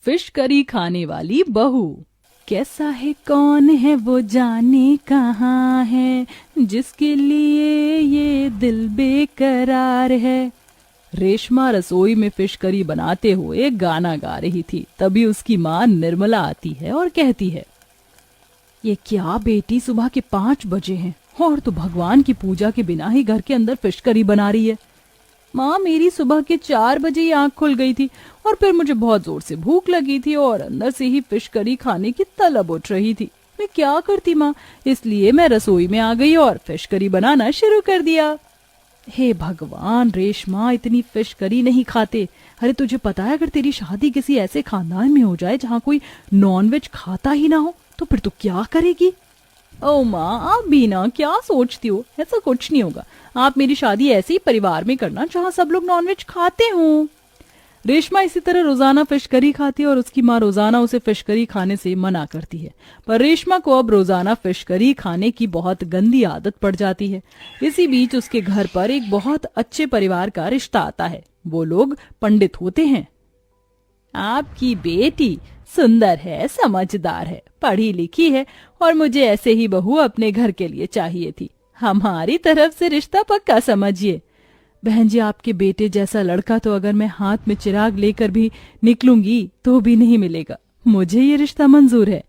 Fish curry खाने वाली बहू। कैसा है, कौन है वो, जाने कहाँ है, जिसके लिए ये दिल बेकरार है। रेशमा रसोई में फिश करी बनाते हुए गाना गा रही थी। तभी उसकी माँ निर्मला आती है और कहती है, ये क्या बेटी, सुबह के 5 बजे हैं और तो भगवान की पूजा के बिना ही घर के अंदर फिश करी बना रही है। माँ, मेरी सुबह के 4 बजे ही आंख खुल गई थी और फिर मुझे बहुत जोर से भूख लगी थी और अंदर से ही फिश करी खाने की तलब उठ रही थी। मैं क्या करती माँ, इसलिए मैं रसोई में आ गई और फिश करी बनाना शुरू कर दिया। हे भगवान, रेशमा इतनी फिश करी नहीं खाते। अरे तुझे पता है, अगर तेरी शादी किसी ऐसे खानदान में हो जाए जहाँ कोई नॉनवेज खाता ही ना हो तो फिर तू क्या करेगी? ओ माँ, आप भी ना क्या सोचती हो, ऐसा कुछ नहीं होगा। आप मेरी शादी ऐसे ही परिवार में करना जहाँ सब लोग नॉनवेज खाते हों। रेशमा इसी तरह रोजाना फिश करी खाती है और उसकी माँ रोजाना उसे फिश करी खाने से मना करती है। पर रेशमा को अब रोजाना फिश करी खाने की बहुत गंदी आदत पड़ जाती है। इसी बीच उसके घर पर एक बहुत अच्छे परिवार का रिश्ता आता है। वो लोग पंडित होते हैं। आपकी बेटी सुंदर है, समझदार है, पढ़ी लिखी है और मुझे ऐसे ही बहू अपने घर के लिए चाहिए थी। हमारी तरफ से रिश्ता पक्का समझिए। बहन जी, आपके बेटे जैसा लड़का तो अगर मैं हाथ में चिराग लेकर भी निकलूंगी तो भी नहीं मिलेगा। मुझे ये रिश्ता मंजूर है।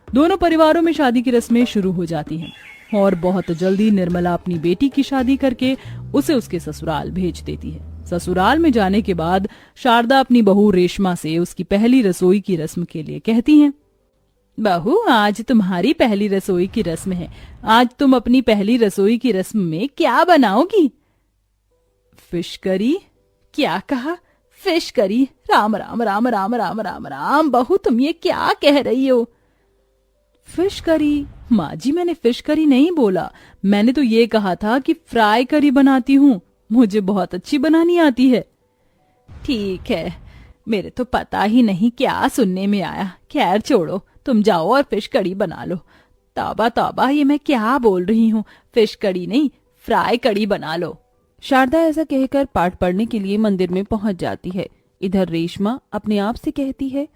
दोनों परिवारों में शादी की रस्में शुरू हो जाती हैं और बहुत जल्दी निर्मला अपनी बेटी की शादी करके उसे उसके ससुराल भेज देती है। ससुराल में जाने के बाद शारदा अपनी बहू रेशमा से उसकी पहली रसोई की रस्म के लिए कहती हैं, बहू, आज तुम्हारी पहली रसोई की रस्म है। आज तुम अपनी पहली रसोई की रस्म में क्या बनाओगी? Fish curry. क्या कहा? Fish curry? राम राम राम राम राम राम राम, बहू तुम ये क्या कह रही हो? Fish curry? माँ जी, मैंने फिश करी नहीं बोला। मैंने तो ये कहा था कि फ्राई करी बनाती हूँ। मुझे बहुत अच्छी बनानी आती है। ठीक है, मेरे तो पता ही नहीं क्या सुनने में आया। खैर छोड़ो, तुम जाओ और फिश कड़ी बना लो। तौबा तौबा, ये मैं क्या बोल रही हूँ, फिश कड़ी नहीं फ्राई कड़ी बना लो। शारदा ऐसा कहकर पाठ पढ़ने के लिए मंदिर में पहुंच जाती है। इधर रेशमा अपने आप से कहती है,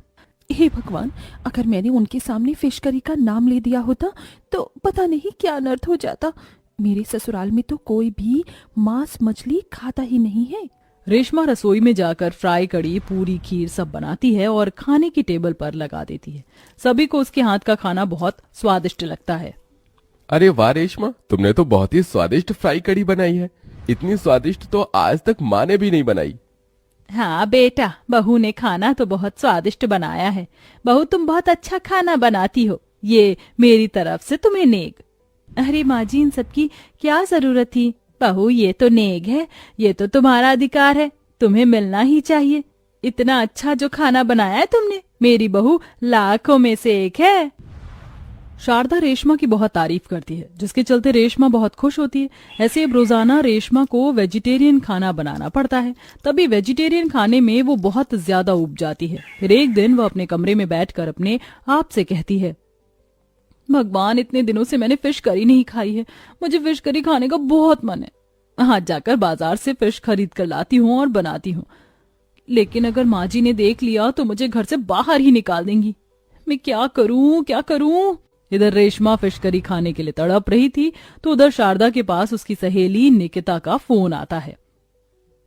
हे भगवान, अगर मैंने उनके सामने फिश करी का नाम ले दिया होता तो पता नहीं क्या अनर्थ हो जाता। मेरे ससुराल में तो कोई भी मांस मछली खाता ही नहीं है। रेशमा रसोई में जाकर फ्राई कड़ी, पूरी, खीर सब बनाती है और खाने की टेबल पर लगा देती है। सभी को उसके हाथ का खाना बहुत स्वादिष्ट लगता है। अरे वाह रेशमा, तुमने तो बहुत ही स्वादिष्ट फ्राई कड़ी बनाई है। इतनी स्वादिष्ट तो आज तक माँ ने भी नहीं बनाई। हाँ बेटा, बहू ने खाना तो बहुत स्वादिष्ट बनाया है। बहू, तुम बहुत अच्छा खाना बनाती हो, ये मेरी तरफ से तुम्हें नेक। अरे माँ जी, इन सबकी क्या जरूरत थी? बहू, ये तो नेक है, ये तो तुम्हारा अधिकार है, तुम्हें मिलना ही चाहिए। इतना अच्छा जो खाना बनाया है तुमने, मेरी बहू लाखों में से एक है। शारदा रेशमा की बहुत तारीफ करती है, जिसके चलते रेशमा बहुत खुश होती है। ऐसे अब रोजाना रेशमा को वेजिटेरियन खाना बनाना पड़ता है। तभी वेजिटेरियन खाने में वो बहुत ज्यादा उब जाती है। फिर एक दिन वो अपने कमरे में बैठकर अपने आप से कहती है, भगवान, इतने दिनों से मैंने फिश करी नहीं खाई है। मुझे फिश करी खाने का बहुत मन है। आज जाकर बाजार से फिश खरीद कर लाती हूँ और बनाती हूँ। लेकिन अगर माँ जी ने देख लिया तो मुझे घर से बाहर ही निकाल देंगी। मैं क्या करूँ, क्या करूँ? इधर रेशमा फिश करी खाने के लिए तड़प रही थी तो उधर शारदा के पास उसकी सहेली निकिता का फोन आता है।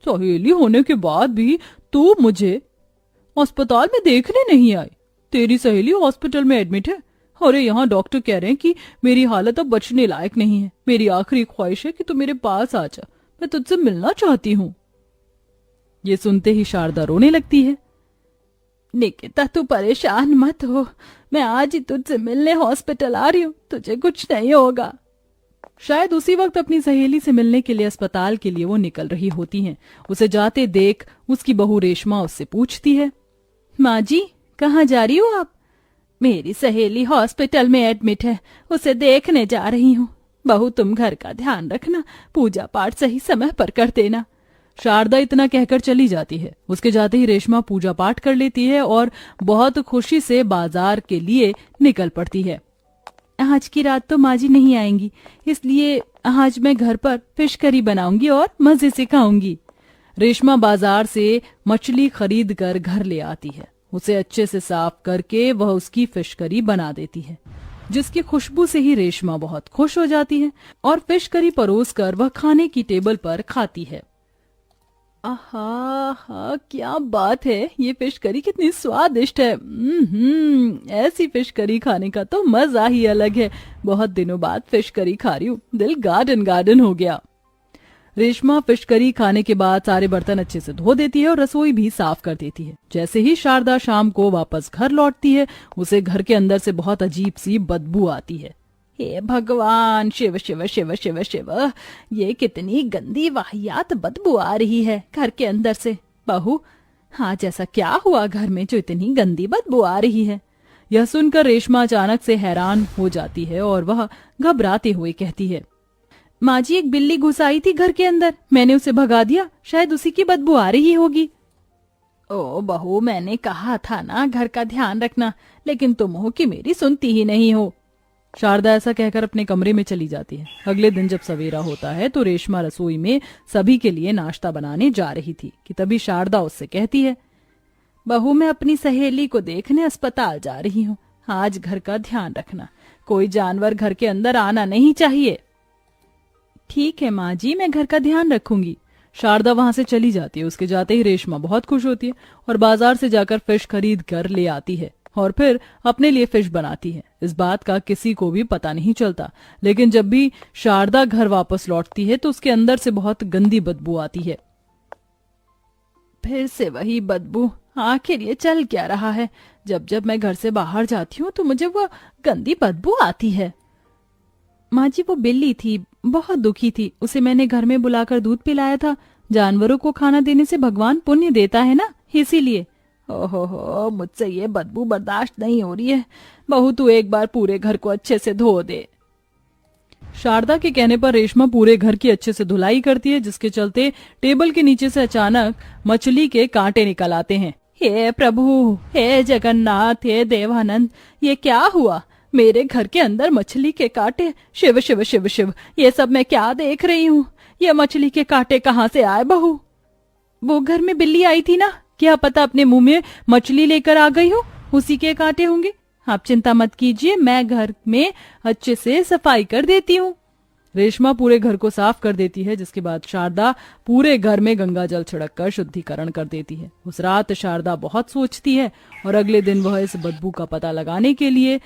सहेली होने के बाद भी तू मुझे अस्पताल में देखने नहीं आई। तेरी सहेली हॉस्पिटल में एडमिट है। अरे यहाँ डॉक्टर कह रहे हैं कि मेरी हालत अब बचने लायक नहीं है। मेरी आखिरी ख्वाहिश है कि तू मेरे पास आ जा, मैं तुझसे मिलना चाहती हूँ। ये सुनते ही शारदा रोने लगती है। निकिता, तू परेशान मत हो, मैं आज ही तुझसे मिलने हॉस्पिटल आ रही हूँ, तुझे कुछ नहीं होगा। शायद उसी वक्त अपनी सहेली से मिलने के लिए अस्पताल के लिए वो निकल रही होती हैं। उसे जाते देख उसकी बहू रेशमा उससे पूछती है, माँ जी, कहाँ जा रही हो आप? मेरी सहेली हॉस्पिटल में एडमिट है, उसे देखने जा रही हूँ। बहू, तुम घर का ध्यान रखना, पूजा पाठ सही समय पर कर देना। शारदा इतना कहकर चली जाती है। उसके जाते ही रेशमा पूजा पाठ कर लेती है और बहुत खुशी से बाजार के लिए निकल पड़ती है। आज की रात तो माँ जी नहीं आएंगी, इसलिए आज मैं घर पर फिश करी बनाऊंगी और मजे से खाऊंगी। रेशमा बाजार से मछली खरीद कर घर ले आती है। उसे अच्छे से साफ करके वह उसकी फिश करी बना देती है, जिसकी खुशबू से ही रेशमा बहुत खुश हो जाती है और फिश करी परोसकर वह खाने की टेबल पर खाती है। आहा हा, क्या बात है, ये फिश करी कितनी स्वादिष्ट है। ऐसी फिश करी खाने का तो मजा ही अलग है। बहुत दिनों बाद फिश करी खा रही हूँ, दिल गार्डन गार्डन हो गया। रेशमा फिश करी खाने के बाद सारे बर्तन अच्छे से धो देती है और रसोई भी साफ कर देती है। जैसे ही शारदा शाम को वापस घर लौटती है, उसे घर के अंदर से बहुत अजीब सी बदबू आती है। हे भगवान, शिव शिव शिव शिव शिव, ये कितनी गंदी वाहियात बदबू आ रही है घर के अंदर से। बहू, आज ऐसा क्या हुआ घर में जो इतनी गंदी बदबू आ रही है? यह सुनकर रेशमा अचानक से हैरान हो जाती है और वह घबराते हुए कहती है, माँ जी, एक बिल्ली घुस आई थी घर के अंदर, मैंने उसे भगा दिया, शायद उसी की बदबू आ रही होगी। ओ बहू, मैंने कहा था ना घर का ध्यान रखना, लेकिन तुम हो कि मेरी सुनती ही नहीं हो। शारदा ऐसा कहकर अपने कमरे में चली जाती है। अगले दिन जब सवेरा होता है तो रेशमा रसोई में सभी के लिए नाश्ता बनाने जा रही थी कि तभी शारदा उससे कहती है, बहू, मैं अपनी सहेली को देखने अस्पताल जा रही हूँ, आज घर का ध्यान रखना, कोई जानवर घर के अंदर आना नहीं चाहिए। ठीक है माँ जी, मैं घर का ध्यान रखूंगी। शारदा वहां से चली जाती है। उसके जाते ही रेशमा बहुत खुश होती है और बाजार से जाकर फिश खरीद कर ले आती है और फिर अपने लिए फिश बनाती है। इस बात का किसी को भी पता नहीं चलता, लेकिन जब भी शारदा घर वापस लौटती है तो उसके अंदर से बहुत गंदी बदबू आती है। फिर से वही बदबू, आखिर ये चल क्या रहा है? जब जब मैं घर से बाहर जाती हूँ तो मुझे वो गंदी बदबू आती है। माँ जी, वो बिल्ली थी, बहुत दुखी थी, उसे मैंने घर में बुलाकर दूध पिलाया था। जानवरों को खाना देने से भगवान पुण्य देता है ना, इसीलिए। ओहो, मुझसे ये बदबू बर्दाश्त नहीं हो रही है। बहू, तू एक बार पूरे घर को अच्छे से धो दे। शारदा के कहने पर रेशमा पूरे घर की अच्छे से धुलाई करती है, जिसके चलते टेबल के नीचे से अचानक मछली के कांटे निकल आते हैं। हे प्रभु, हे जगन्नाथ, हे देवानंद, ये क्या हुआ? मेरे घर के अंदर मछली के कांटे। शिव शिव शिव शिव, ये सब मैं क्या देख रही हूँ? ये मछली के कांटे कहाँ से आए बहू? वो घर में बिल्ली आई थी ना, क्या पता अपने मुंह में मछली लेकर आ गई हो, उसी के कांटे होंगे। आप चिंता मत कीजिए, मैं घर में अच्छे से सफाई कर देती हूँ। रेशमा पूरे घर को साफ कर देती है, जिसके बाद शारदा पूरे घर में गंगा जल छिड़ककर शुद्धिकरण कर देती है। उस रात शारदा बहुत सोचती है और अगले दिन वह इस बदबू का पता लगाने के लिए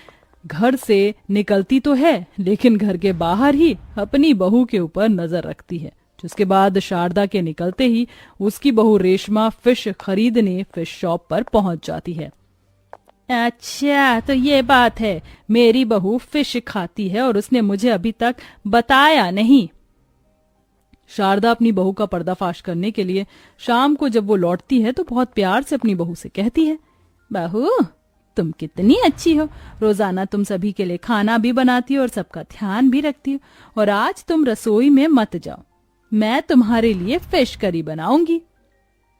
घर से निकलती तो है, लेकिन घर के बाहर ही अपनी बहू के ऊपर नजर रखती है। जिसके बाद शारदा के निकलते ही उसकी बहू रेशमा फिश खरीदने फिश शॉप पर पहुंच जाती है। अच्छा, तो ये बात है, मेरी बहू फिश खाती है और उसने मुझे अभी तक बताया नहीं। शारदा अपनी बहू का पर्दाफाश करने के लिए शाम को जब वो लौटती है तो बहुत प्यार से अपनी बहू से कहती है, बहू, तुम कितनी अच्छी हो, रोजाना तुम सभी के लिए खाना भी बनाती हो और सबका ध्यान भी रखती हो, और आज तुम रसोई में मत जाओ, मैं तुम्हारे लिए फिश करी बनाऊंगी।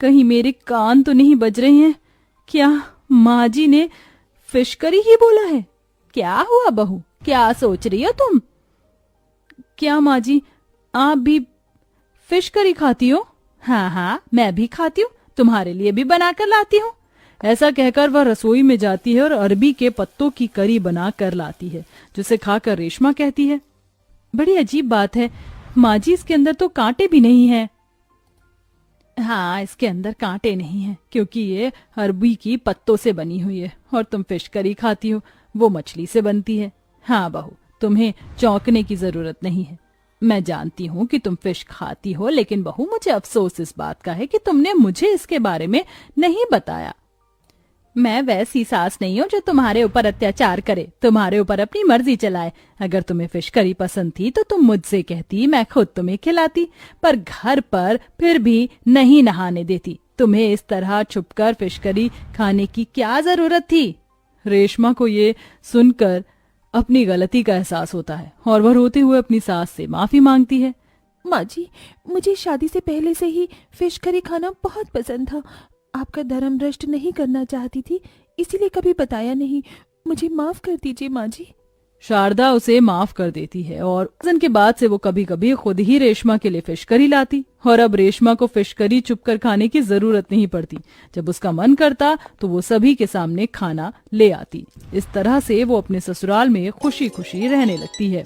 कहीं मेरे कान तो नहीं बज रहे हैं? क्या माँ जी ने फिश करी ही बोला है? क्या हुआ बहू, क्या सोच रही हो तुम? क्या माँ जी, आप भी फिश करी खाती हो? हाँ हाँ, मैं भी खाती हूँ, तुम्हारे लिए भी बनाकर लाती हूँ। ऐसा कहकर वह रसोई में जाती है और अरबी के पत्तों की करी बना कर लाती है, जिसे खाकर रेशमा कहती है, बड़ी अजीब बात है माँ जी, इसके अंदर तो कांटे भी नहीं है। हाँ, इसके अंदर कांटे नहीं है क्योंकि ये अरबी की पत्तों से बनी हुई है और तुम फिश करी खाती हो, वो मछली से बनती है। हाँ बहू, तुम्हें चौंकने की जरूरत नहीं है, मैं जानती हूँ कि तुम फिश खाती हो, लेकिन बहू मुझे अफसोस इस बात का है कि तुमने मुझे इसके बारे में नहीं बताया। मैं वैसी सास नहीं हूँ जो तुम्हारे ऊपर अत्याचार करे, तुम्हारे ऊपर अपनी मर्जी चलाए। अगर तुम्हें फिश करी पसंद थी तो तुम मुझसे कहती, मैं खुद तुम्हें खिलाती, पर घर पर फिर भी नहीं नहाने देती। तुम्हें इस तरह छुपकर फिश करी खाने की क्या जरूरत थी? रेशमा को ये सुनकर अपनी गलती का एहसास होता है और वह रोते हुए अपनी सास से माफी मांगती है। माँ जी, मुझे शादी से पहले से ही फिश करी खाना बहुत पसंद था। आपका धर्म भ्रष्ट नहीं करना चाहती थी, इसीलिए कभी बताया नहीं। मुझे माफ कर दीजिए माँ जी। शारदा उसे माफ कर देती है और उस दिन के बाद से वो कभी कभी खुद ही रेशमा के लिए फिश करी लाती और अब रेशमा को फिश करी चुप कर खाने की जरूरत नहीं पड़ती। जब उसका मन करता तो वो सभी के सामने खाना ले आती। इस तरह से वो अपने ससुराल में खुशी खुशी रहने लगती है।